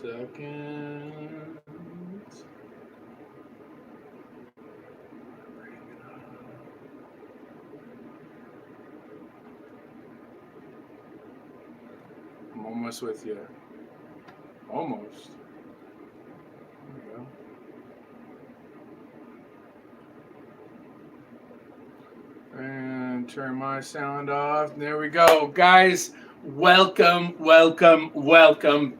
second. I'm almost with you. Almost. There we go. And turn my sound off. There we go. Guys, welcome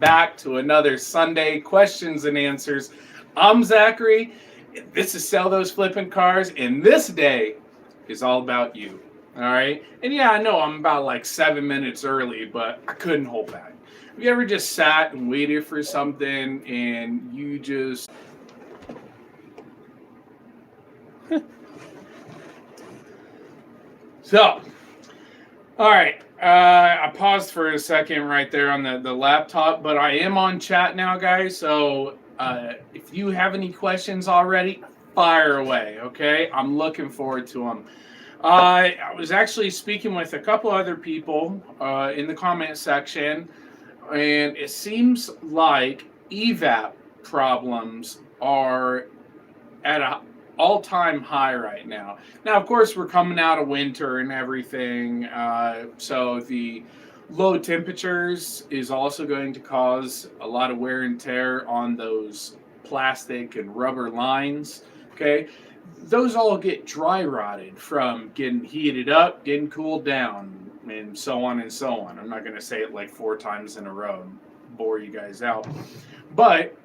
back to another Sunday Questions and Answers. I'm Zachary. This is Sell Those Flipping Cars, and this day is all about you. All right? And yeah, I know I'm about like 7 minutes early, but I couldn't hold back. Have you ever just sat and waited for something and you just... So, all right. I paused for a second right there on the laptop, but I am on chat now, guys. So if you have any questions already, fire away, okay? I'm looking forward to them. I was actually speaking with a couple other people in the comment section, and it seems like evap problems are at a all-time high right now. Now, of course, we're coming out of winter and everything, so the low temperatures is also going to cause a lot of wear and tear on those plastic and rubber lines, okay? Those all get dry rotted from getting heated up, getting cooled down, and so on and so on. I'm not going to say it like 4 times in a row and bore you guys out. But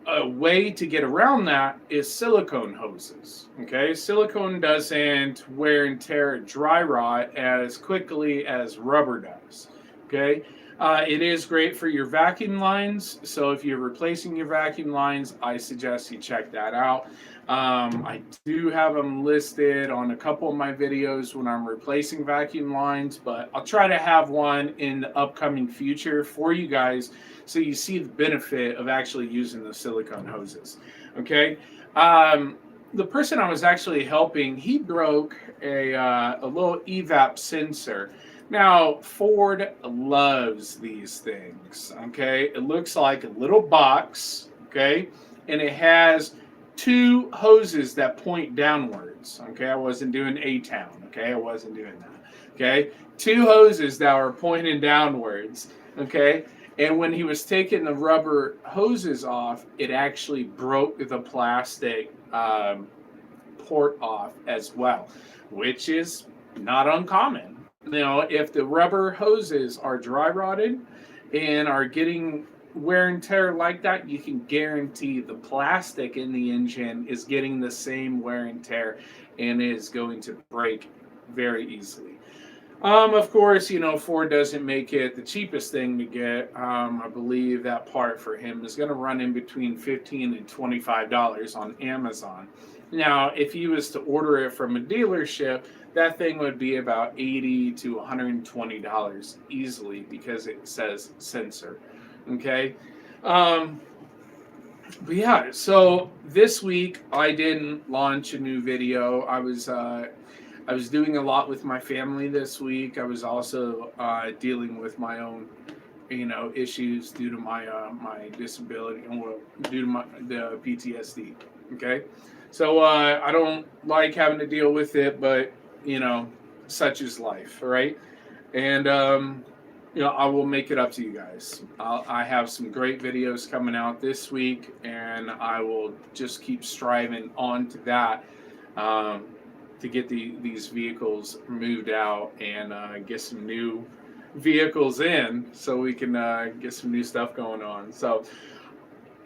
a way to get around that is silicone hoses. Okay, silicone doesn't wear and tear dry rot as quickly as rubber does. Okay, it is great for your vacuum lines. So if you're replacing your vacuum lines, I suggest you check that out. I do have them listed on a couple of my videos when I'm replacing vacuum lines, but I'll try to have one in the upcoming future for you guys so you see the benefit of actually using the silicone hoses. Okay, the person I was actually helping, he broke a little evap sensor. Now, Ford loves these things, okay? It looks like a little box, okay? And it has 2 hoses that point downwards, okay? I wasn't doing A-Town, okay? I wasn't doing that, okay? 2 hoses that were pointing downwards, okay? And when he was taking the rubber hoses off, it actually broke the plastic port off as well, which is not uncommon. You know, if the rubber hoses are dry rotted and are getting wear and tear like that, you can guarantee the plastic in the engine is getting the same wear and tear and is going to break very easily. Of course, you know, Ford doesn't make it the cheapest thing to get. I believe that part for him is going to run in between $15 and $25 on Amazon. Now, if he was to order it from a dealership, that thing would be about $80 to $120 easily because it says sensor. Okay. But yeah, so this week I didn't launch a new video. I was doing a lot with my family this week. I was also dealing with my own, you know, issues due to my my disability and due to the PTSD. Okay, so I don't like having to deal with it, but you know, such is life, right? And you know, I will make it up to you guys. I have some great videos coming out this week, and I will just keep striving on to that to get these vehicles moved out and get some new vehicles in so we can get some new stuff going on. So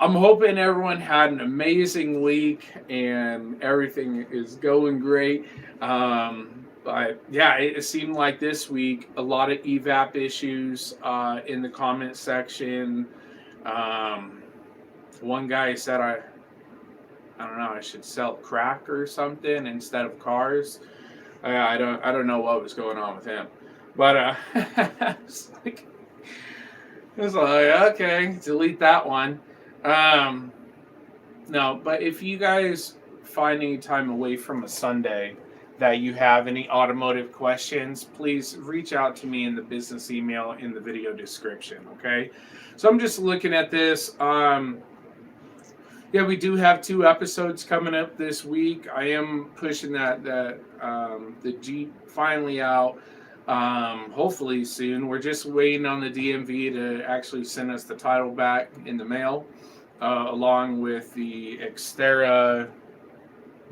I'm hoping everyone had an amazing week and everything is going great. But yeah, it seemed like this week a lot of evap issues in the comment section. One guy said I don't know, I should sell crack or something instead of cars. I don't know what was going on with him, but it's like, okay, delete that one. No, but if you guys find any time away from a Sunday that you have any automotive questions, please reach out to me in the business email in the video description. Okay, so I'm just looking at this. Yeah, we do have 2 episodes coming up this week. I am pushing the Jeep finally out. Hopefully soon. We're just waiting on the DMV to actually send us the title back in the mail, along with the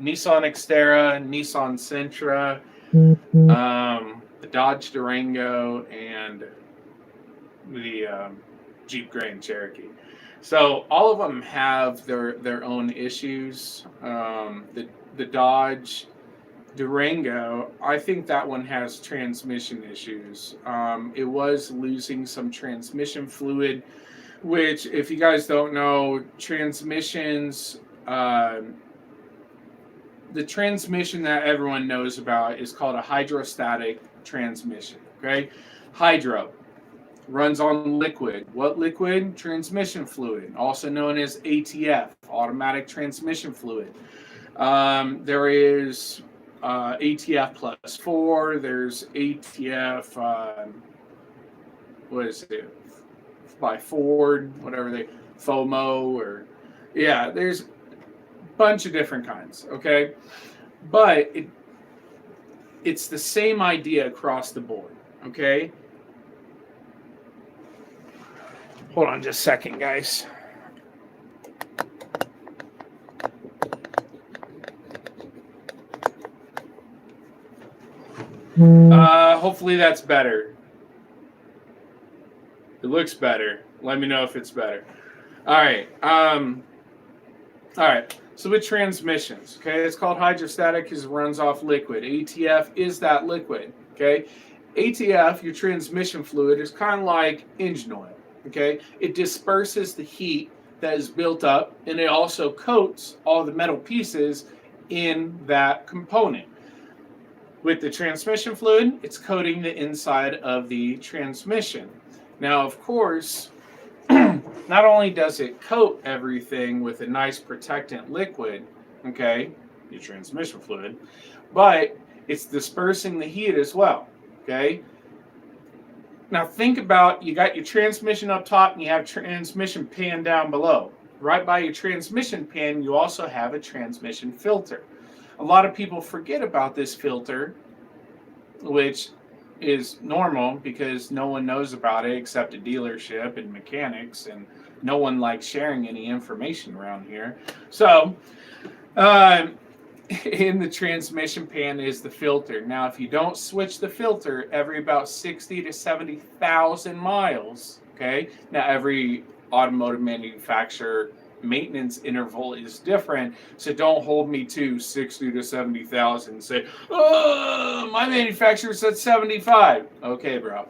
Nissan Xterra, Nissan Sentra, the Dodge Durango, and the Jeep Grand Cherokee. So all of them have their own issues. The Dodge Durango, I think that one has transmission issues. It was losing some transmission fluid, which, if you guys don't know, transmissions, the transmission that everyone knows about is called a hydrostatic transmission. Okay, hydro runs on liquid. What liquid? Transmission fluid, also known as ATF, automatic transmission fluid. There is ATF plus 4. There's ATF, what is it? By Ford, whatever FOMO, or yeah, there's a bunch of different kinds. Okay, but it's the same idea across the board. Okay. Hold on just a second, guys. Hopefully that's better. It looks better. Let me know if it's better. All right. All right. So with transmissions, okay, it's called hydrostatic because it runs off liquid. ATF is that liquid. Okay. ATF, your transmission fluid, is kind of like engine oil. Okay, it disperses the heat that is built up, and it also coats all the metal pieces in that component. With the transmission fluid, it's coating the inside of the transmission. Now, of course, not only does it coat everything with a nice protectant liquid, okay, your transmission fluid, but it's dispersing the heat as well. Okay. Now think about, you got your transmission up top and you have transmission pan down below. Right by your transmission pan, you also have a transmission filter. A lot of people forget about this filter, which is normal because no one knows about it except a dealership and mechanics, and no one likes sharing any information around here. So, in the transmission pan is the filter. Now, if you don't switch the filter every about 60 to 70,000 miles, okay? Now, every automotive manufacturer maintenance interval is different, so don't hold me to 60 to 70,000 and say, oh, my manufacturer said 75. Okay, bro.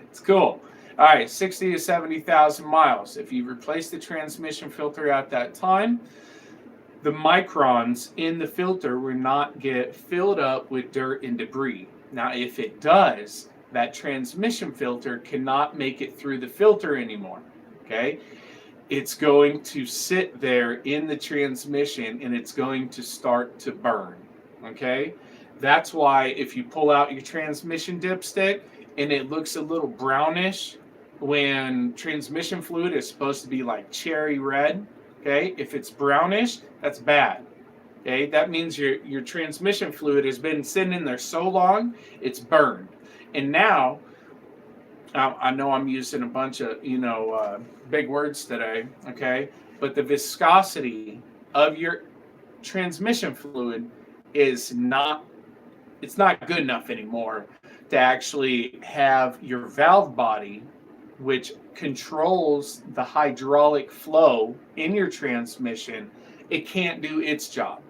It's cool. All right, 60 to 70,000 miles. If you replace the transmission filter at that time, the microns in the filter will not get filled up with dirt and debris. Now, if it does, that transmission filter cannot make it through the filter anymore, okay? It's going to sit there in the transmission and it's going to start to burn, okay? That's why if you pull out your transmission dipstick and it looks a little brownish when transmission fluid is supposed to be like cherry red, okay, if it's brownish, that's bad. Okay, that means your transmission fluid has been sitting in there so long, it's burned. And now, I know I'm using a bunch of, big words today, okay, but the viscosity of your transmission fluid it's not good enough anymore to actually have your valve body, which controls the hydraulic flow in your transmission, it can't do its job.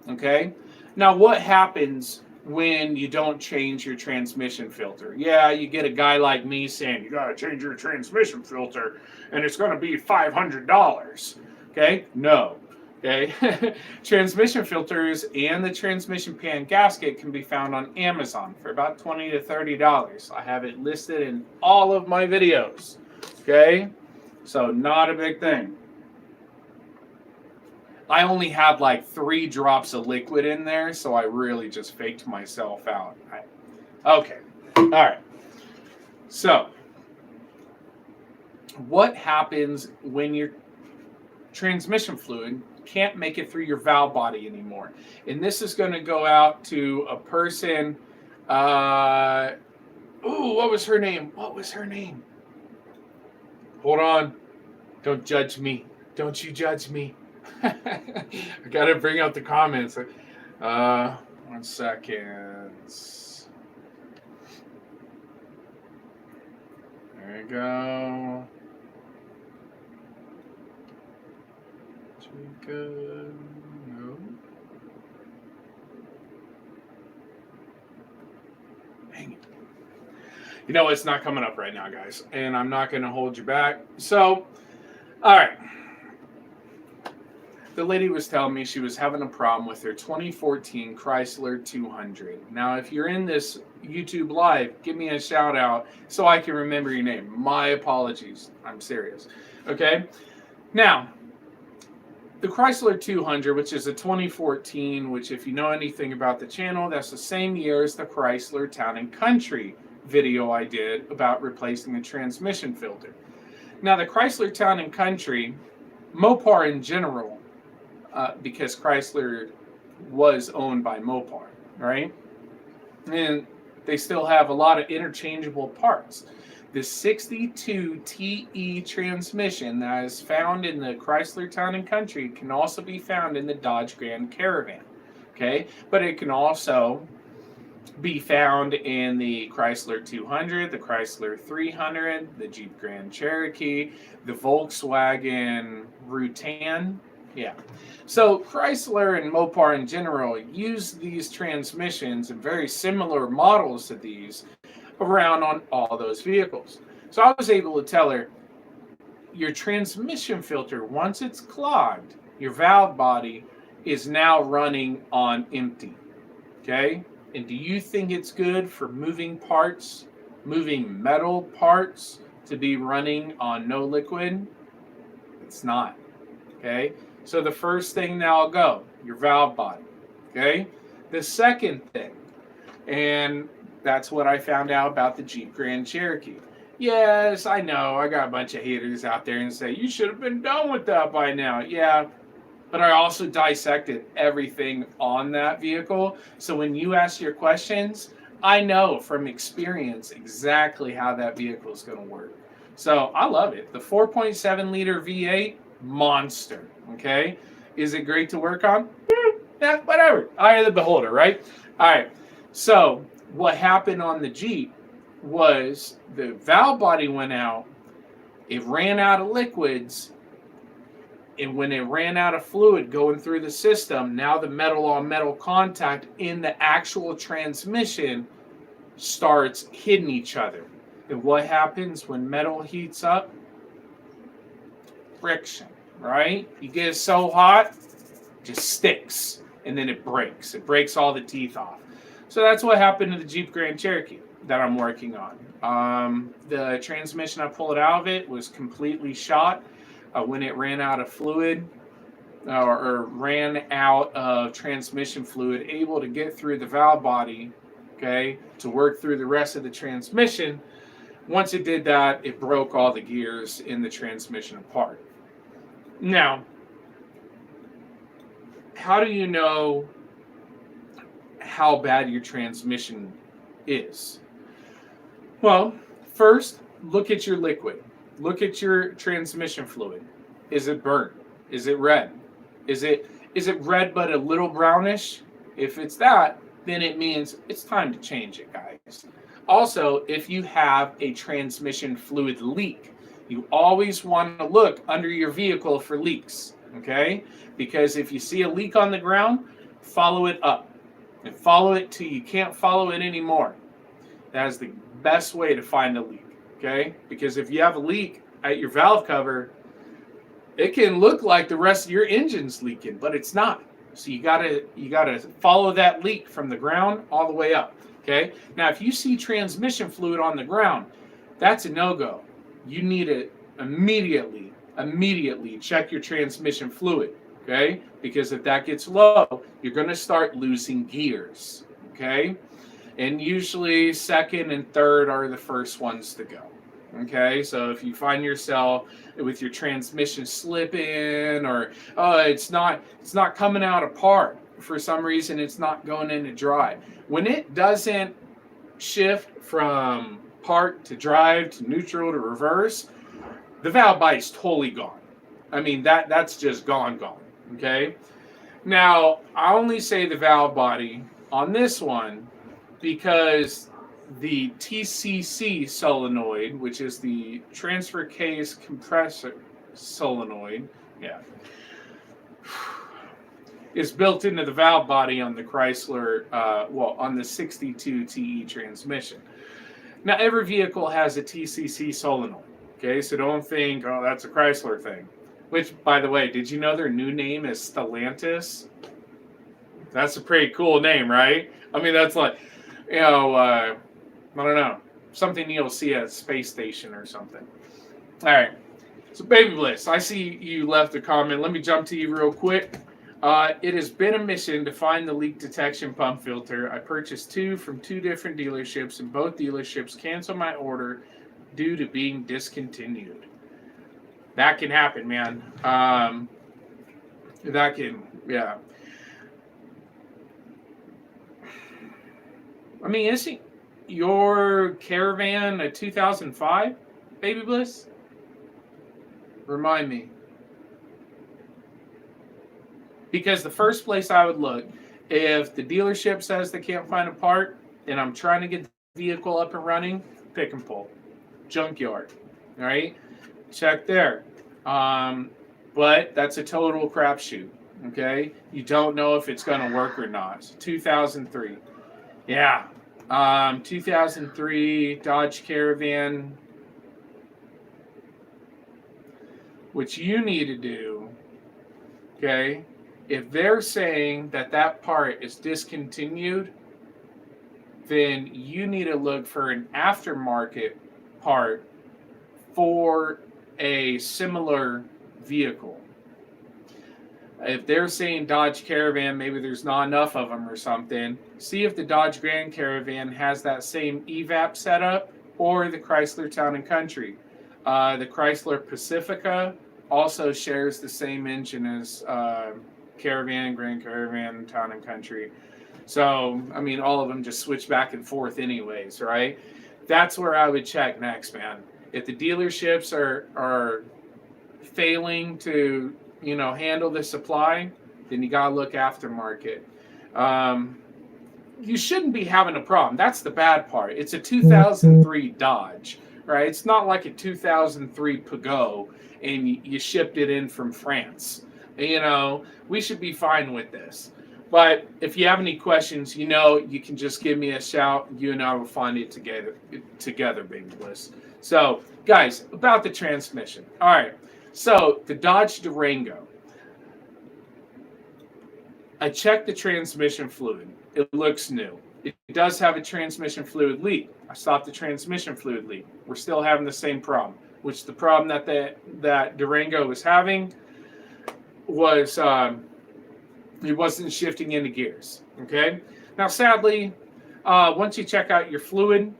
Okay? Now, what happens when you don't change your transmission filter? Yeah, you get a guy like me saying, you gotta change your transmission filter, and it's gonna be $500. Okay? No. Okay? Transmission filters and the transmission pan gasket can be found on Amazon for about $20 to $30. I have it listed in all of my videos. Okay? So not a big thing. I only had like 3 drops of liquid in there, so I really just faked myself out. Okay, all right. So, what happens when your transmission fluid can't make it through your valve body anymore? And this is going to go out to a person. What was her name? What was her name? Hold on. Don't judge me. Don't you judge me. I gotta bring out the comments. 1 second. There you go. Good. No. Dang it. You know, it's not coming up right now, guys, and I'm not going to hold you back. So, all right. The lady was telling me she was having a problem with her 2014 Chrysler 200. Now, if you're in this YouTube live, give me a shout out so I can remember your name. My apologies. I'm serious. Okay? Now, the Chrysler 200, which is a 2014, which if you know anything about the channel, that's the same year as the Chrysler Town and Country video I did about replacing the transmission filter. Now, the Chrysler Town and Country, Mopar in general, because Chrysler was owned by Mopar, right? And they still have a lot of interchangeable parts. The 62 TE transmission that is found in the Chrysler Town and Country can also be found in the Dodge Grand Caravan, okay? But it can also be found in the Chrysler 200, the Chrysler 300, the Jeep Grand Cherokee, the Volkswagen Rutan. Yeah. So Chrysler and Mopar in general use these transmissions and very similar models to these around on all those vehicles. So I was able to tell her, your transmission filter, once it's clogged, your valve body is now running on empty. Okay? And do you think it's good for moving parts, moving metal parts, to be running on no liquid? It's not. Okay? So the first thing now will go, your valve body. Okay? The second thing, and that's what I found out about the Jeep Grand Cherokee. Yes, I know, I got a bunch of haters out there and say, you should have been done with that by now. Yeah, but I also dissected everything on that vehicle. So when you ask your questions, I know from experience exactly how that vehicle is going to work. So I love it. The 4.7 liter V8, monster. Okay? Is it great to work on? Yeah, whatever. Eye of the beholder, right? All right. So what happened on the Jeep was the valve body went out. It ran out of liquids. And when it ran out of fluid going through the system, now the metal-on-metal contact in the actual transmission starts hitting each other. And what happens when metal heats up? Friction, right? You get it so hot, it just sticks, and then it breaks. It breaks all the teeth off. So that's what happened to the Jeep Grand Cherokee that I'm working on. The transmission, I pulled out of it, was completely shot. When it ran out of fluid or ran out of transmission fluid, able to get through the valve body, okay, to work through the rest of the transmission. Once it did that, it broke all the gears in the transmission apart. Now, how do you know how bad your transmission is? Well, first, look at your liquid. Look at your transmission fluid. Is it burnt? Is it red? Is it red but a little brownish? If it's that, then it means it's time to change it, guys. Also, if you have a transmission fluid leak, you always want to look under your vehicle for leaks, okay? Because if you see a leak on the ground, follow it up and follow it till you can't follow it anymore. That is the best way to find a leak. Okay, because if you have a leak at your valve cover, it can look like the rest of your engine's leaking, but it's not. So you gotta follow that leak from the ground all the way up. Okay. Now, if you see transmission fluid on the ground, that's a no-go. You need to immediately check your transmission fluid. okay? Because if that gets low, you're going to start losing gears, okay? And usually second and third are the first ones to go. Okay, so if you find yourself with your transmission slipping, or it's not coming out apart for some reason, it's not going into drive. When it doesn't shift from park to drive to neutral to reverse, the valve body is totally gone. I mean, that's just gone. Okay. Now I only say the valve body on this one because the TCC solenoid, which is the transfer case compressor solenoid, yeah, is built into the valve body on the Chrysler, on the 62 TE transmission. Now, every vehicle has a TCC solenoid, okay? So don't think, oh, that's a Chrysler thing. Which, by the way, did you know their new name is Stellantis? That's a pretty cool name, right? I mean, that's like, I don't know, something you'll see at a space station or something. All right. So, Baby Bliss, I see you left a comment. Let me jump to you real quick. It has been a mission to find the leak detection pump filter. I purchased 2 from 2 different dealerships, and both dealerships canceled my order due to being discontinued. That can happen, man. That can, yeah. I mean, isn't your Caravan a 2005, Baby Bliss? Remind me. Because the first place I would look, if the dealership says they can't find a part and I'm trying to get the vehicle up and running, pick and pull. Junkyard. All right? Check there. But that's a total crapshoot. Okay? You don't know if it's going to work or not. 2003. Yeah. 2003 Dodge Caravan. What you need to do, okay, if they're saying that part is discontinued, then you need to look for an aftermarket part for a similar vehicle. If they're saying Dodge Caravan, maybe there's not enough of them or something, see if the Dodge Grand Caravan has that same EVAP setup, or the Chrysler Town and Country. The Chrysler Pacifica also shares the same engine as Caravan, Grand Caravan, Town and Country. So, I mean, all of them just switch back and forth anyways, right? That's where I would check next, man. If the dealerships are failing to, handle the supply, then you gotta look aftermarket. You shouldn't be having a problem. That's the bad part. It's a 2003 Dodge, right? It's not like a 2003 Peugeot and you shipped it in from France. We should be fine with this. But if you have any questions, you can just give me a shout. You and I will find it together, Baby Bliss. So, guys, about the transmission. All right. So, the Dodge Durango. I checked the transmission fluid. It looks new. It does have a transmission fluid leak. I stopped the transmission fluid leak. We're still having the same problem, which the problem that Durango was having was it wasn't shifting into gears. Okay. Now, sadly, once you check out your fluid,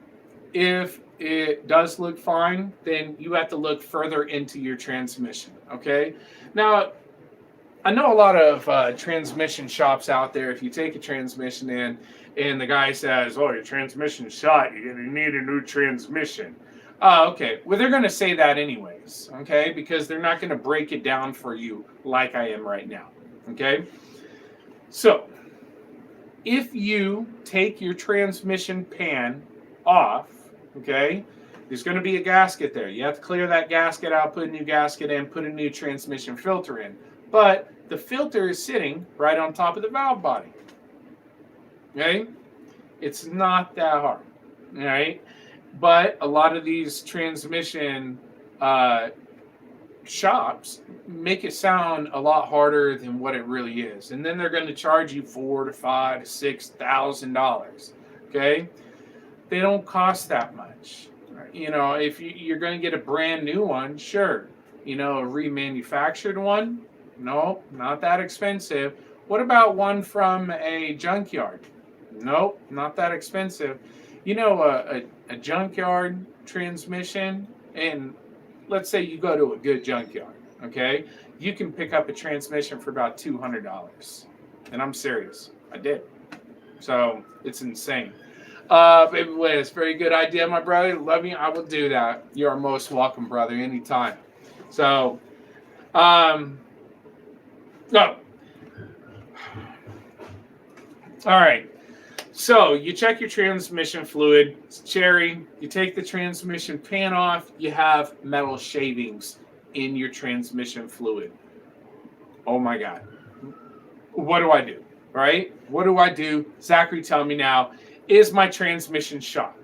if it does look fine, then you have to look further into your transmission. Okay. Now, I know a lot of transmission shops out there. If you take a transmission in and the guy says, "Oh, your transmission's shot, you need a new transmission." Okay. Well, they're going to say that anyways. Okay. Because they're not going to break it down for you like I am right now. Okay. So, if you take your transmission pan off, okay, there's going to be a gasket there. You have to clear that gasket out, put a new gasket in, put a new transmission filter in. But the filter is sitting right on top of the valve body. Okay? It's not that hard. All right? But a lot of these transmission shops make it sound a lot harder than what it really is, and then they're going to charge you $4,000 to $5,000 to $6,000. Okay, they don't cost that much. If you're going to get a brand new one, sure. A remanufactured one, Nope, not that expensive. What about one from a junkyard? Nope, not that expensive. You know, a junkyard transmission, and let's say you go to a good junkyard, okay? You can pick up a transmission for about $200. And I'm serious. I did. So it's insane. Baby Wiz, very good idea, my brother. Love you. I will do that. You are most welcome, brother, anytime. So, go. All right. So you check your transmission fluid. It's cherry. You take the transmission pan off. You have metal shavings in your transmission fluid. Oh my God. What do I do? Right? What do I do? Zachary, tell me now. Is my transmission shot?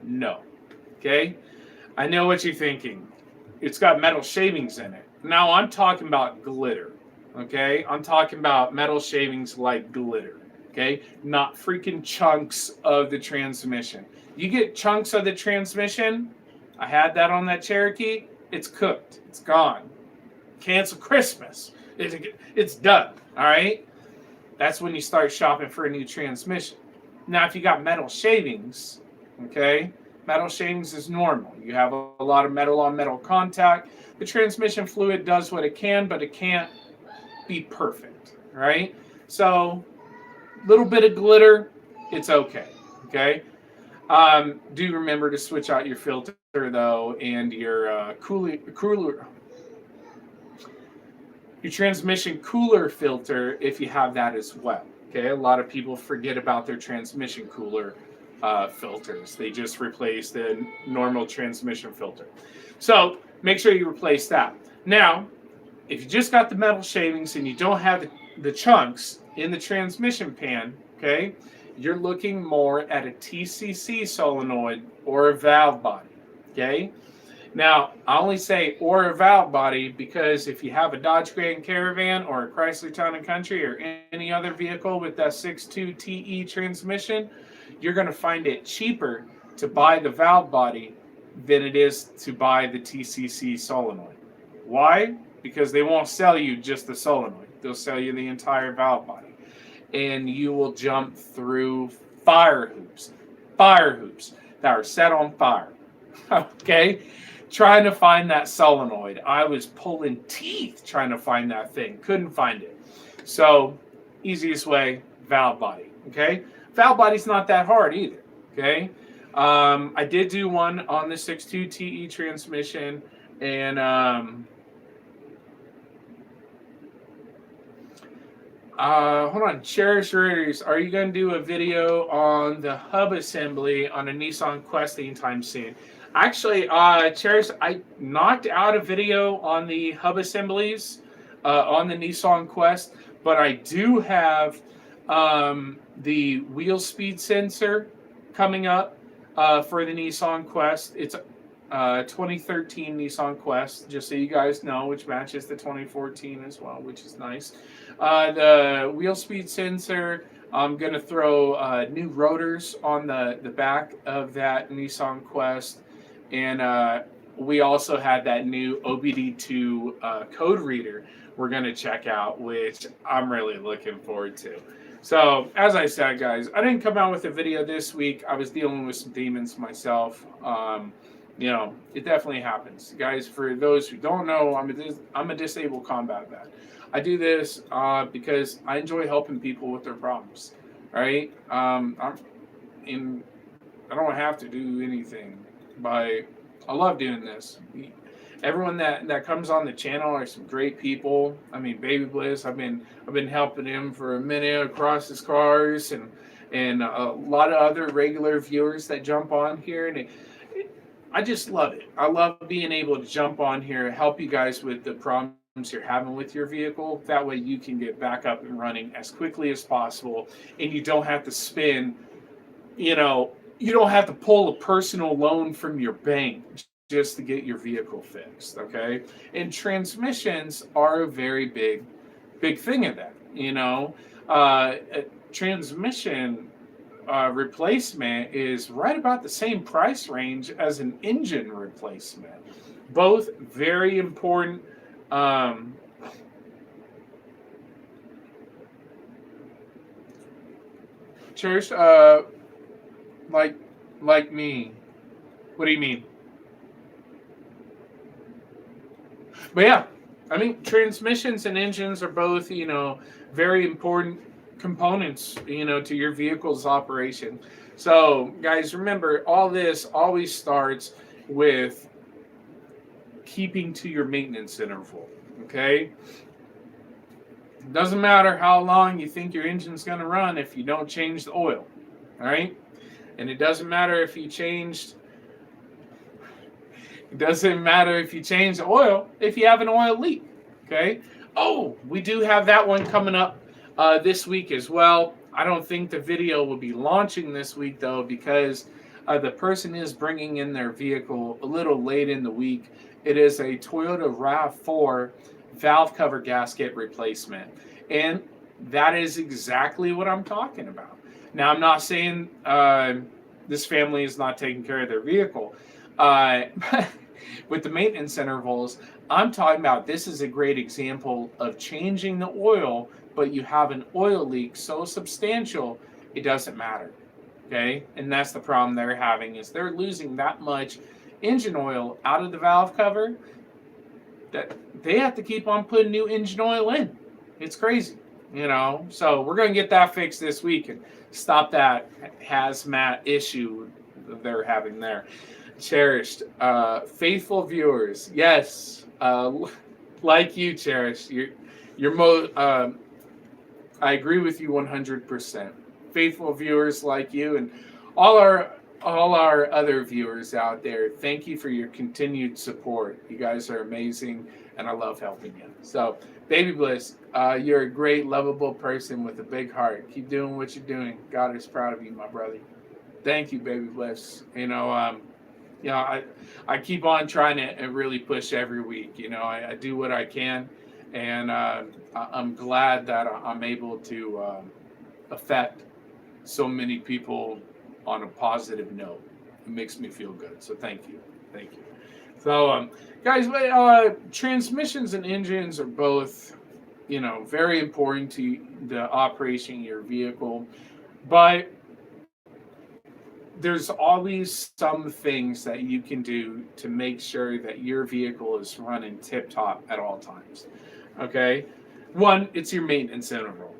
No. Okay? I know what you're thinking. It's got metal shavings in it. Now I'm talking about glitter. Okay? I'm talking about metal shavings like glitter. Okay? Not freaking chunks of the transmission. You get chunks of the transmission. I had that on that Cherokee. It's cooked. It's gone. Cancel Christmas. It's done. All right? That's when you start shopping for a new transmission. Now, if you got metal shavings, okay, metal shavings is normal. You have a lot of metal on metal contact. The transmission fluid does what it can, but it can't be perfect, right? So, a little bit of glitter, it's okay, okay? Do remember to switch out your filter, though, and your your transmission cooler filter if you have that as well. Okay, a lot of people forget about their transmission cooler filters. They just replace the normal transmission filter. So make sure you replace that. Now, if you just got the metal shavings and you don't have the chunks in the transmission pan, okay, you're looking more at a TCC solenoid or a valve body. Okay. Now, I only say or a valve body because if you have a Dodge Grand Caravan or a Chrysler Town & Country or any other vehicle with that 6.2 TE transmission, you're going to find it cheaper to buy the valve body than it is to buy the TCC solenoid. Why? Because they won't sell you just the solenoid. They'll sell you the entire valve body. And you will jump through fire hoops that are set on fire. Okay? Trying to find that solenoid. I was pulling teeth trying to find that thing. Couldn't find it. So, easiest way, valve body. Okay? Valve body's not that hard either. Okay? I did do one on the 6.2 TE transmission, and hold on, Cherish Readers, are you going to do a video on the hub assembly on a Nissan Quest anytime soon? Actually, Cherish, I knocked out a video on the hub assemblies on the Nissan Quest, but I do have the wheel speed sensor coming up for the Nissan Quest. It's 2013 Nissan Quest, just so you guys know, which matches the 2014 as well, which is nice. The wheel speed sensor, I'm going to throw new rotors on the back of that Nissan Quest. And we also had that new Obd2 code reader we're going to check out, which I'm really looking forward to. So, as I said, guys, I didn't come out with a video this week. I was dealing with some demons myself. You know, it definitely happens. Guys, for those who don't know, I'm a disabled combat vet. I do this because I enjoy helping people with their problems, right? I don't have to do anything. I love doing this. Everyone that comes on the channel are some great people. I mean, Baby Bliss, I've been helping him for a minute across his cars, and a lot of other regular viewers that jump on here, and I just love it. I love being able to jump on here, help you guys with the problems you're having with your vehicle. That way you can get back up and running as quickly as possible, and you don't have to spend, you don't have to pull a personal loan from your bank just to get your vehicle fixed, okay? And transmissions are a very big thing of that, A transmission replacement is right about the same price range as an engine replacement. Both very important Cherish, like me. What do you mean? But yeah, I mean, transmissions and engines are both, very important components, to your vehicle's operation. So, guys, remember, all this always starts with keeping to your maintenance interval, okay? It doesn't matter how long you think your engine's going to run if you don't change the oil, all right? And it doesn't matter if you changed It doesn't matter if you change the oil if you have an oil leak. Okay. Oh, we do have that one coming up this week as well. I don't think the video will be launching this week though, because the person is bringing in their vehicle a little late in the week. It is a Toyota RAV4 valve cover gasket replacement, and that is exactly what I'm talking about. Now, I'm not saying this family is not taking care of their vehicle. With the maintenance intervals, I'm talking about this is a great example of changing the oil, but you have an oil leak so substantial it doesn't matter. Okay, and that's the problem they're having, is they're losing that much engine oil out of the valve cover that they have to keep on putting new engine oil in. It's crazy, So we're going to get that fixed this week and stop that hazmat issue they're having there. Cherished, faithful viewers, yes, like you, Cherished, I agree with you 100%. Faithful viewers like you and all our other viewers out there, thank you for your continued support. You guys are amazing, and I love helping you. So, Baby Bliss, you're a great, lovable person with a big heart. Keep doing what you're doing. God is proud of you, my brother. Thank you, Baby Bliss. I keep on trying to really push every week. I do what I can, and I'm glad that I'm able to affect so many people on a positive note. It makes me feel good. So thank you. So, guys, transmissions and engines are both, very important to the operation of your vehicle, but there's always some things that you can do to make sure that your vehicle is running tip-top at all times. Okay? One, it's your maintenance interval.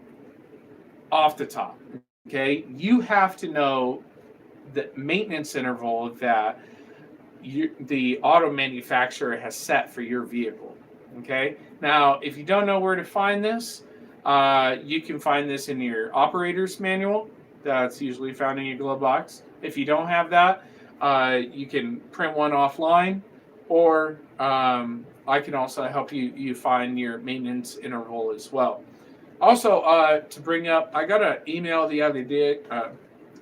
Off the top. Okay? You have to know the maintenance interval that the auto manufacturer has set for your vehicle. Okay? Now, if you don't know where to find this, you can find this in your operator's manual. That's usually found in your glove box. If you don't have that, you can print one offline, or I can also help you find your maintenance interval as well. Also, to bring up, I got an email the other day.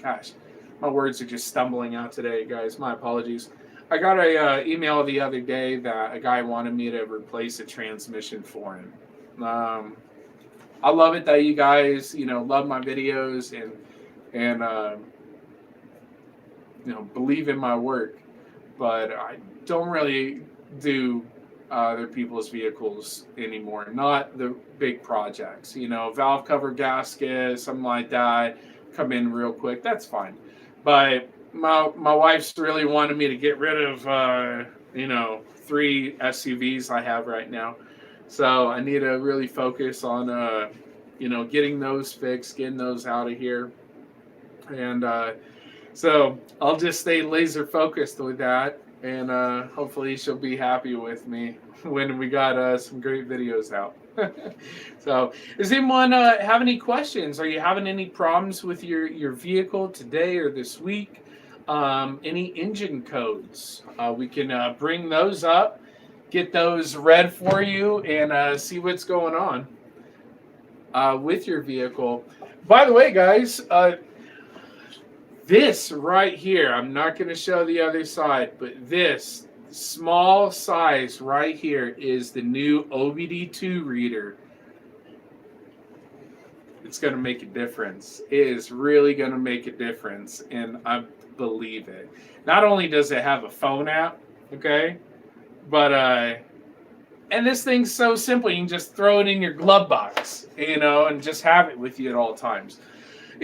Gosh, my words are just stumbling out today, guys. My apologies. I got an email the other day that a guy wanted me to replace a transmission for him. I love it that you guys, love my videos and believe in my work, but I don't really do other people's vehicles anymore. Not the big projects, valve cover gasket, something like that, come in real quick. That's fine. But my wife's really wanted me to get rid of 3 SUVs I have right now. So I need to really focus on getting those fixed, getting those out of here. And so I'll just stay laser focused with that, and hopefully she'll be happy with me when we got some great videos out. So, does anyone have any questions? Are you having any problems with your vehicle today or this week? Any engine codes? We can bring those up, get those read for you, and see what's going on with your vehicle. By the way, guys, this right here, I'm not going to show the other side, but this small size right here is the new Obd2 Reader. It's going to make a difference. It is really going to make a difference, and I believe it. Not only does it have a phone app, okay, but and this thing's so simple. You can just throw it in your glove box, and just have it with you at all times.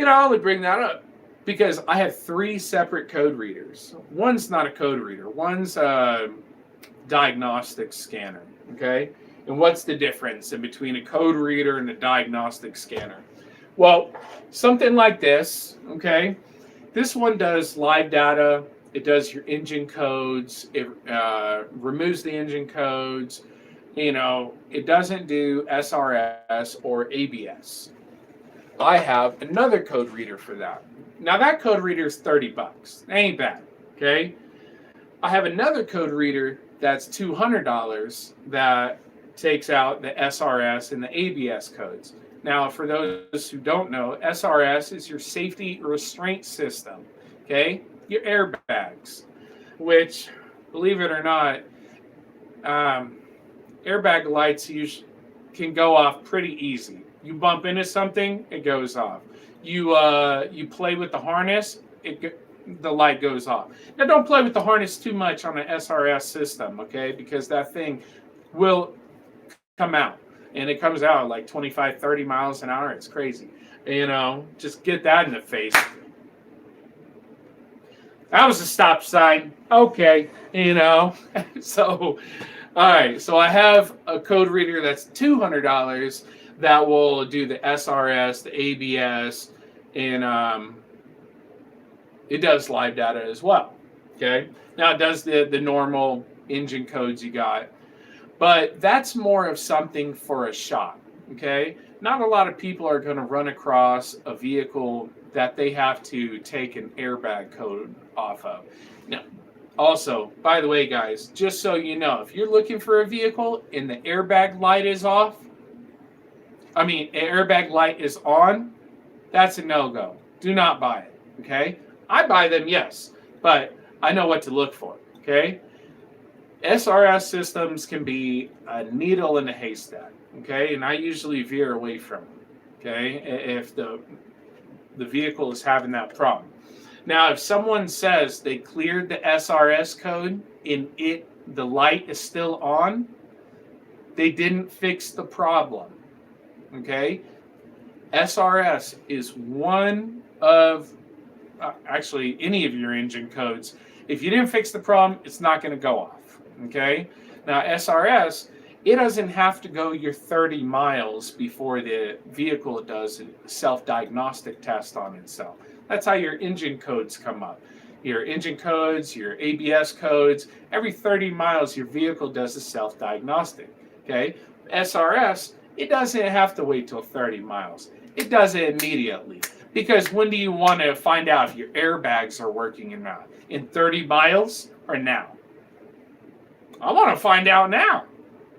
I only bring that up because I have 3 separate code readers. One's not a code reader. One's a diagnostic scanner. Okay, and what's the difference in between a code reader and a diagnostic scanner? Well, something like this. Okay, this one does live data. It does your engine codes. It removes the engine codes. It doesn't do SRS or ABS. I have another code reader for that. Now that code reader is $30. Ain't bad. Okay. I have another code reader that's $200 that takes out the SRS and the ABS codes. Now, for those who don't know, SRS is your safety restraint system. Okay, your airbags, which, believe it or not, airbag lights can go off pretty easy. You bump into something, it goes off. You play with the harness, the light goes off. Now, don't play with the harness too much on an SRS system, okay? Because that thing will come out, and it comes out like 25, 30 miles an hour. It's crazy. Just get that in the face. That was a stop sign. Okay, So, all right. So I have a code reader that's $200 that will do the SRS, the ABS, and it does live data as well. Okay. Now it does the normal engine codes you got, but that's more of something for a shop. Okay. Not a lot of people are going to run across a vehicle that they have to take an airbag code off of. Now, also, by the way, guys, just so you know, if you're looking for a vehicle and the airbag light is airbag light is on, that's a no-go. Do not buy it, okay? I buy them, yes, but I know what to look for, okay? SRS systems can be a needle in a haystack, okay? And I usually veer away from them, okay, if the vehicle is having that problem. Now, if someone says they cleared the SRS code and the light is still on, they didn't fix the problem. Okay? SRS is one of actually any of your engine codes. If you didn't fix the problem, it's not going to go off. Okay? Now, SRS, it doesn't have to go your 30 miles before the vehicle does a self-diagnostic test on itself. That's how your engine codes come up. Your engine codes, your ABS codes, every 30 miles your vehicle does a self-diagnostic. Okay? SRS, it doesn't have to wait till 30 miles. It does it immediately. Because when do you want to find out if your airbags are working or not? In 30 miles or now? I want to find out now.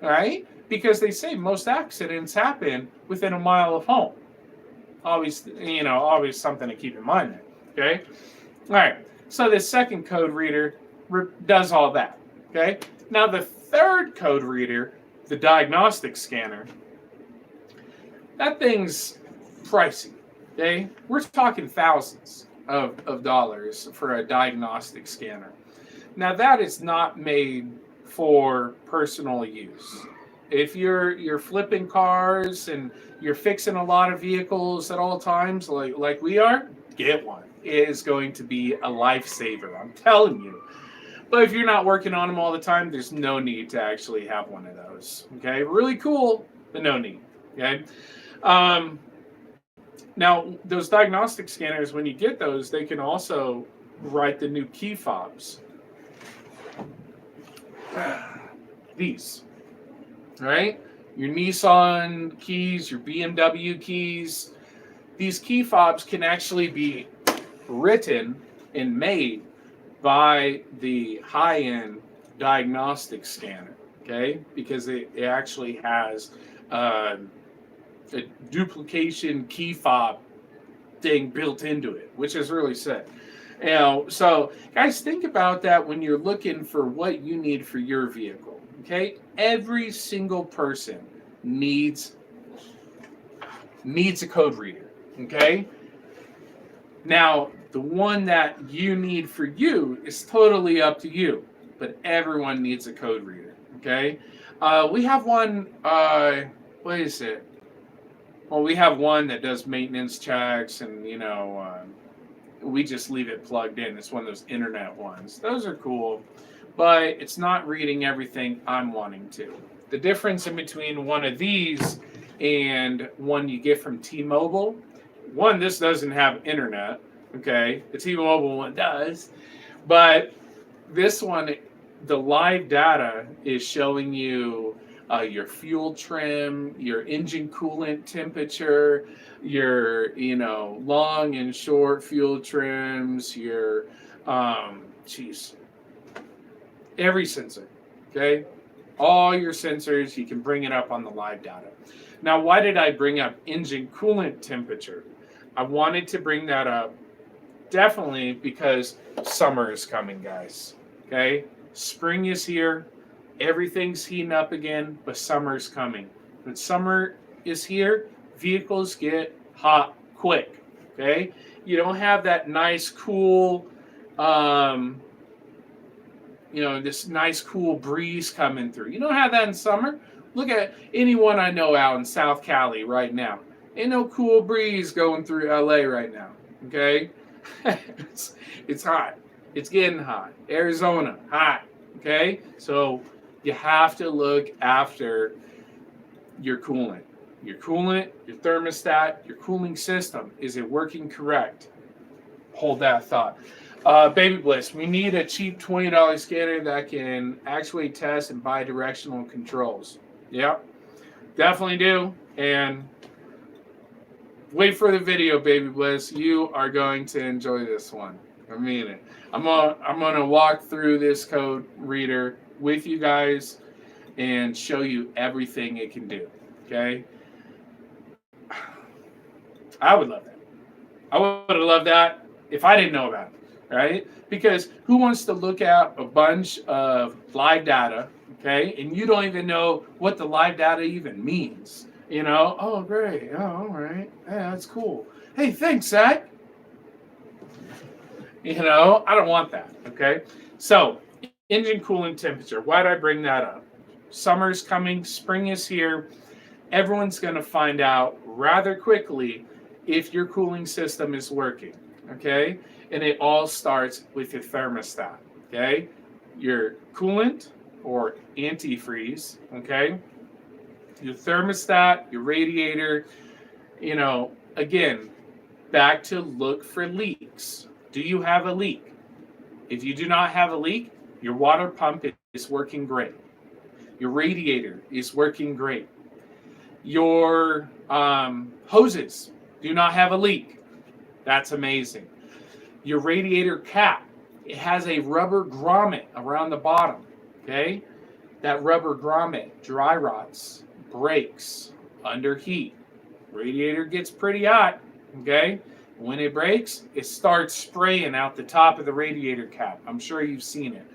Right? Because they say most accidents happen within a mile of home. Always something to keep in mind there. Okay? All right. So the second code reader does all that. Okay? Now the third code reader, the diagnostic scanner, that thing's pricey. Okay? We're talking thousands of dollars for a diagnostic scanner. Now that is not made for personal use. If you're flipping cars and you're fixing a lot of vehicles at all times, like we are, get one. It is going to be a lifesaver, I'm telling you. But if you're not working on them all the time, there's no need to actually have one of those. Okay, really cool, but no need. Okay. Now those diagnostic scanners, when you get those, they can also write the new key fobs. These, right? Your Nissan keys, your BMW keys. These key fobs can actually be written and made by the high-end diagnostic scanner, okay? Because it actually has a duplication key fob thing built into it, which is really sick. So guys, think about that when you're looking for what you need for your vehicle. Okay, every single person needs a code reader. Okay, now the one that you need for you is totally up to you, but everyone needs a code reader. Okay, we have one. What is it? Well, we have one that does maintenance checks, and we just leave it plugged in. It's one of those internet ones. Those are cool, but it's not reading everything I'm wanting to. The difference in between one of these and one you get from T-Mobile, one, this doesn't have internet, okay? The T-Mobile one does, but this one, the live data is showing you your fuel trim, your engine coolant temperature, your long and short fuel trims, your every sensor, okay? All your sensors, you can bring it up on the live data. Now, why did I bring up engine coolant temperature? I wanted to bring that up definitely because summer is coming, guys, okay? Spring is here. Everything's heating up again, but summer's coming. When summer is here, vehicles get hot quick, okay? You don't have that nice, cool, this nice, cool breeze coming through. You don't have that in summer. Look at anyone I know out in South Cali right now. Ain't no cool breeze going through LA right now, okay? It's hot. It's getting hot. Arizona, hot, okay? So you have to look after your coolant. Your coolant, your thermostat, your cooling system. Is it working correct? Hold that thought. Baby Bliss, we need a cheap $20 scanner that can actually test and bi-directional controls. Yep, definitely do. And wait for the video, Baby Bliss. You are going to enjoy this one. I mean it. I'm gonna walk through this code reader with you guys and show you everything it can do. Okay? I would love that. I would have loved that if I didn't know about it, right? Because who wants to look at a bunch of live data, okay, and you don't even know what the live data even means? Oh, great. Oh, all right. Yeah, that's cool. Hey, thanks, Zach. I don't want that, okay? So, engine coolant temperature. Why did I bring that up? Summer's coming. Spring is here. Everyone's going to find out rather quickly if your cooling system is working, okay? And it all starts with your thermostat, okay? Your coolant or antifreeze, okay? Your thermostat, your radiator, again, back to look for leaks. Do you have a leak? If you do not have a leak, your water pump is working great. Your radiator is working great. Your hoses do not have a leak. That's amazing. Your radiator cap, it has a rubber grommet around the bottom, okay? That rubber grommet dry rots, breaks under heat. Radiator gets pretty hot, okay? When it breaks, it starts spraying out the top of the radiator cap. I'm sure you've seen it.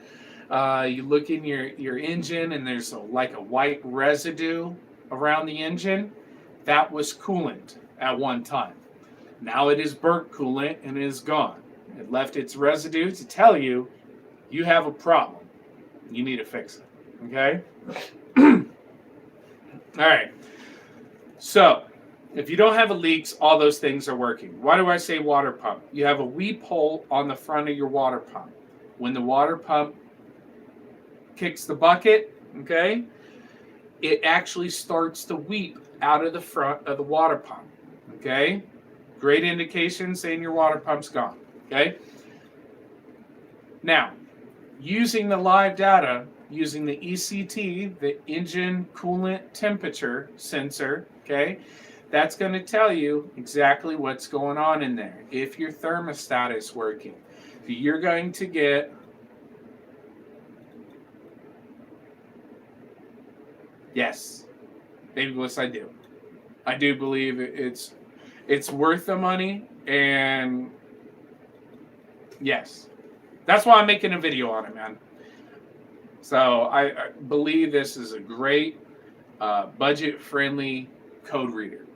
You look in your engine and there's like a white residue around the engine. That was coolant at one time. Now it is burnt coolant and it is gone. It left its residue to tell you you have a problem. You need to fix it. Okay? All right. So, if you don't have a leaks, all those things are working. Why do I say water pump? You have a weep hole on the front of your water pump. When the water pump kicks the bucket, okay, it actually starts to weep out of the front of the water pump, okay? Great indication saying your water pump's gone, okay? Now, using the live data, using the ECT, the engine coolant temperature sensor, okay, that's going to tell you exactly what's going on in there. If your thermostat is working, you're going to get yes, Baby Bliss, I do. I do believe it's worth the money, and yes, that's why I'm making a video on it, man. So I believe this is a great budget-friendly code reader,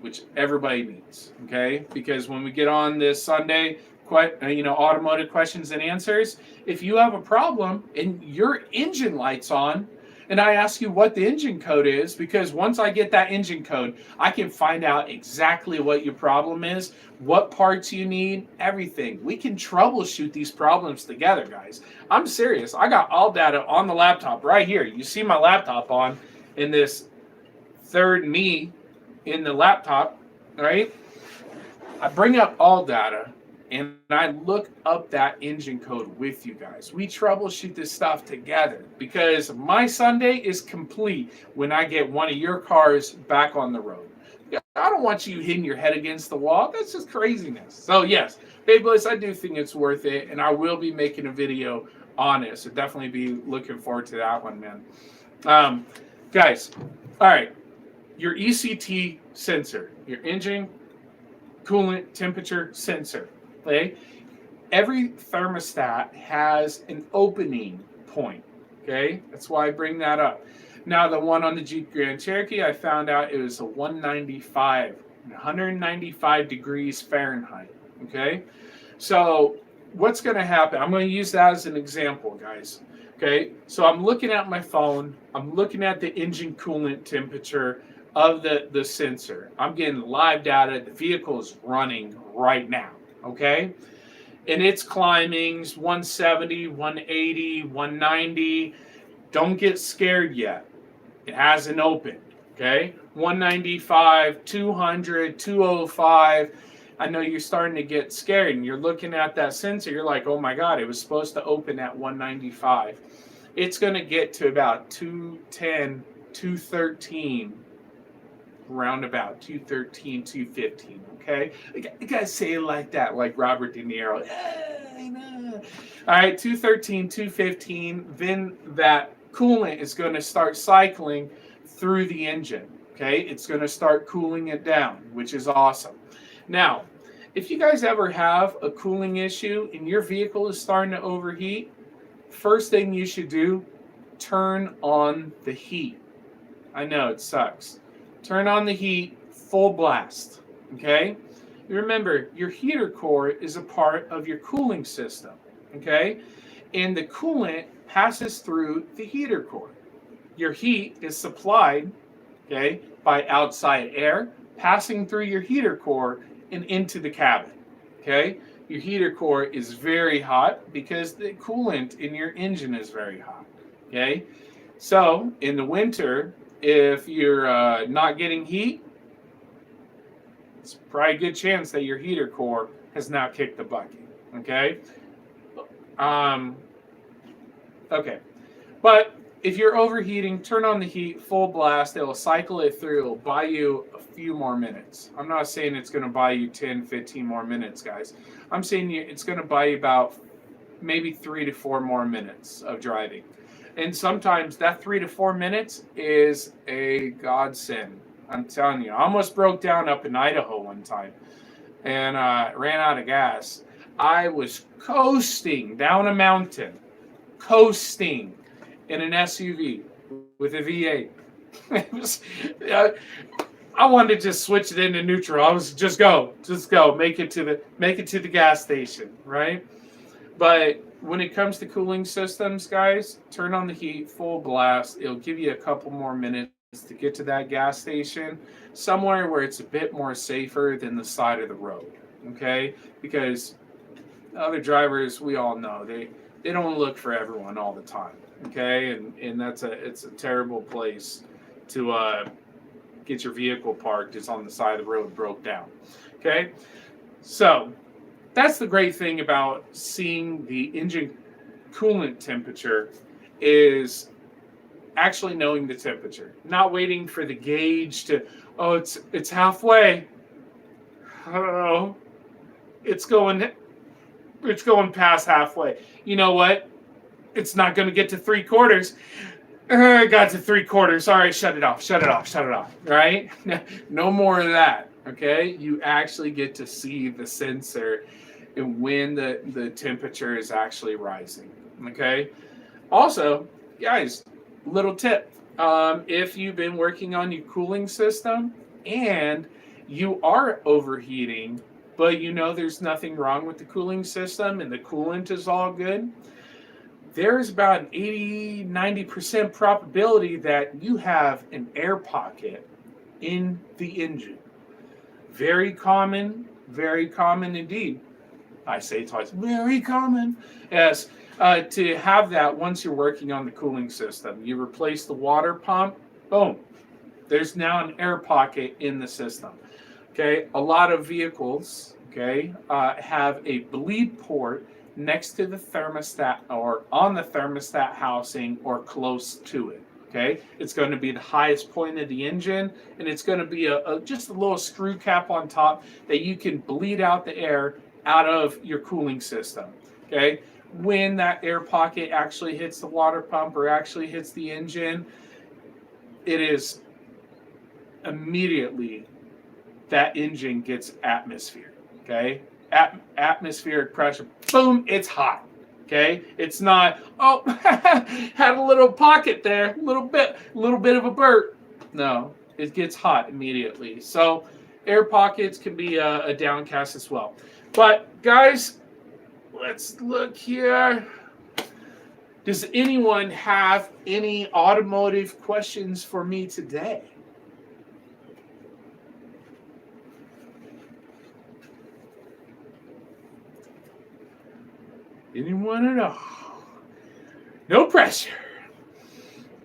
which everybody needs, okay? Because when we get on this Sunday, automotive questions and answers, if you have a problem and your engine light's on, And I ask you what the engine code is, because once I get that engine code, I can find out exactly what your problem is, what parts you need, everything. We can troubleshoot these problems together, guys. I'm serious. I got all data on the laptop right here. You see my laptop on in this third knee in the laptop, right? I bring up all data and I look up that engine code with you guys. We troubleshoot this stuff together, because my Sunday is complete when I get one of your cars back on the road. I don't want you hitting your head against the wall. That's just craziness. So yes, Babeless, I do think it's worth it, and I will be making a video on it. So definitely be looking forward to that one, man. Guys, all right, your ECT sensor, your engine coolant temperature sensor. Okay, every thermostat has an opening point. Okay, that's why I bring that up. Now, the one on the Jeep Grand Cherokee, I found out it was a 195 degrees Fahrenheit. Okay, so what's going to happen? I'm going to use that as an example, guys. Okay, so I'm looking at my phone. I'm looking at the engine coolant temperature of the sensor. I'm getting live data. The vehicle is running right now. Okay, and it's climbing 170, 180, 190. Don't get scared yet. It hasn't opened. Okay, 195, 200, 205. I know you're starting to get scared, and you're looking at that sensor. You're like, oh my God, it was supposed to open at 195. It's going to get to about 210, 213. Roundabout 213, 215. Okay, you guys say it like that, like Robert De Niro. I know. All right, 213, 215. Then that coolant is going to start cycling through the engine. Okay, it's going to start cooling it down, which is awesome. Now, if you guys ever have a cooling issue and your vehicle is starting to overheat, first thing you should do, turn on the heat. I know it sucks. Turn on the heat full blast, okay? Remember, your heater core is a part of your cooling system, okay? And the coolant passes through the heater core. Your heat is supplied, okay, by outside air passing through your heater core and into the cabin, okay? Your heater core is very hot because the coolant in your engine is very hot, okay? So, in the winter, if you're not getting heat, it's probably a good chance that your heater core has now kicked the bucket. Okay? Okay. But if you're overheating, turn on the heat full blast. It'll cycle it through. It'll buy you a few more minutes. I'm not saying it's going to buy you 10, 15 more minutes, guys. I'm saying it's going to buy you about maybe 3 to 4 more minutes of driving. And sometimes that 3 to 4 minutes is a godsend. I'm telling you, I almost broke down up in Idaho one time and ran out of gas. I was coasting down a mountain, coasting in an SUV with a V8. It was, I wanted to just switch it into neutral. I was just go, make it to the gas station, right? But when it comes to cooling systems, guys, turn on the heat full blast. It'll give you a couple more minutes to get to that gas station, somewhere where it's a bit more safer than the side of the road, okay? Because other drivers, we all know, they don't look for everyone all the time, okay? And it's a terrible place to get your vehicle parked. It's on the side of the road, broke down, okay? So that's the great thing about seeing the engine coolant temperature, is actually knowing the temperature, not waiting for the gauge to, oh, it's halfway. Oh, it's going past halfway. You know what? It's not going to get to 3/4. It got to 3/4. All right, shut it off. Right? No more of that. Okay? You actually get to see the sensor and when the temperature is actually rising. Okay? Also, guys, little tip. If you've been working on your cooling system and you are overheating, but you know there's nothing wrong with the cooling system and the coolant is all good, there's about an 80-90% probability that you have an air pocket in the engine. Very common indeed. I say it twice, very common. Yes, to have that once you're working on the cooling system. You replace the water pump, boom, there's now an air pocket in the system. Okay, a lot of vehicles, okay, have a bleed port next to the thermostat or on the thermostat housing or close to it. Okay, it's going to be the highest point of the engine, and it's going to be just a little screw cap on top that you can bleed out the air out of your cooling system. Okay, when that air pocket actually hits the water pump or actually hits the engine, it is immediately that engine gets atmosphere. Okay, atmospheric pressure, boom, it's hot. Okay, it's not, oh, had a little pocket there, a little bit of a burp. No, it gets hot immediately. So air pockets can be a downcast as well. But guys, let's look here. Does anyone have any automotive questions for me today? Anyone at all? No pressure.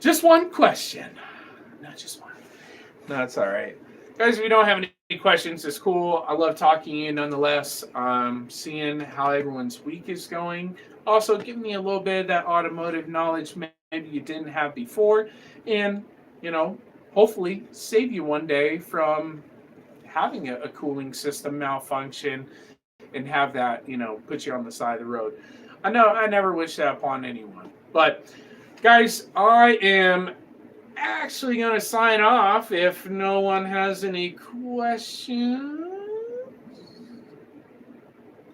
Just one question. Not just one. No, that's all right. Guys, if you don't have any questions, it's cool. I love talking to you nonetheless. Seeing how everyone's week is going. Also, giving me a little bit of that automotive knowledge maybe you didn't have before. And, hopefully save you one day from having a cooling system malfunction and have that, put you on the side of the road. I know I never wish that upon anyone. But, guys, I am actually going to sign off if no one has any questions.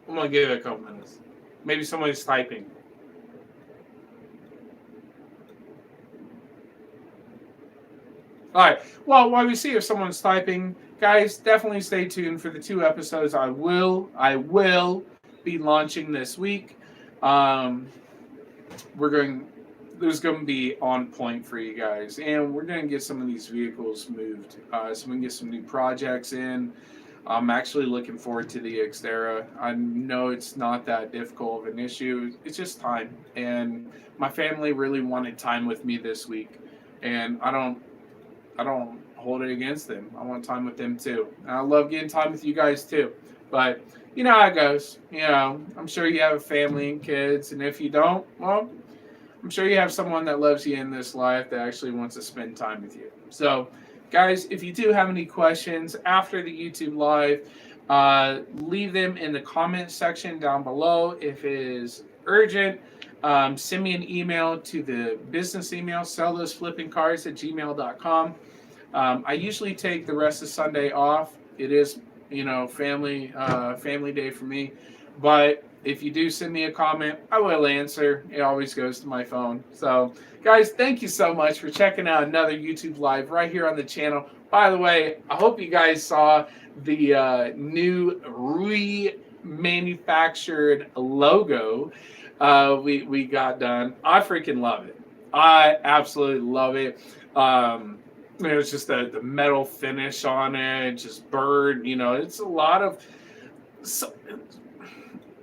I'm going to give it a couple minutes. Maybe somebody's typing. All right. Well, while we see if someone's typing, guys, definitely stay tuned for the 2 episodes I will be launching this week. There's going to be on point for you guys, and we're going to get some of these vehicles moved, so we can get some new projects in. I'm actually looking forward to the Xterra. I know it's not that difficult of an issue. It's just time, and my family really wanted time with me this week, and I don't hold it against them. I want time with them too. And I love getting time with you guys too. But you know how it goes. I'm sure you have a family and kids, and if you don't, well, I'm sure you have someone that loves you in this life that actually wants to spend time with you. So, guys, if you do have any questions after the YouTube Live, leave them in the comment section down below. If it is urgent, send me an email to the business email, sellthoseflippingcars@gmail.com. I usually take the rest of Sunday off. It is, family day for me. But if you do send me a comment, I will answer. It always goes to my phone. So, guys, thank you so much for checking out another YouTube Live right here on the channel. By the way, I hope you guys saw the new remanufactured logo we got done. I freaking love it. I absolutely love it. It's just the metal finish on it, just bird. It's a lot of.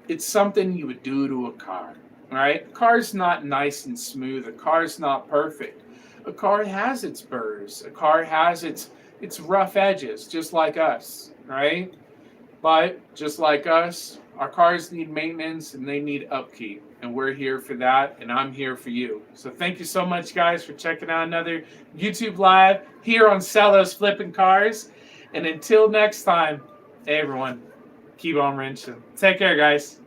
It's something you would do to a car, right? A car's not nice and smooth. A car's not perfect. A car has its burrs. A car has its rough edges, just like us, right? But just like us, our cars need maintenance and they need upkeep. And we're here for that, and I'm here for you. So thank you so much, guys, for checking out another YouTube Live here on Sell Those Flipping Cars. And until next time, hey, everyone, keep on wrenching. Take care, guys.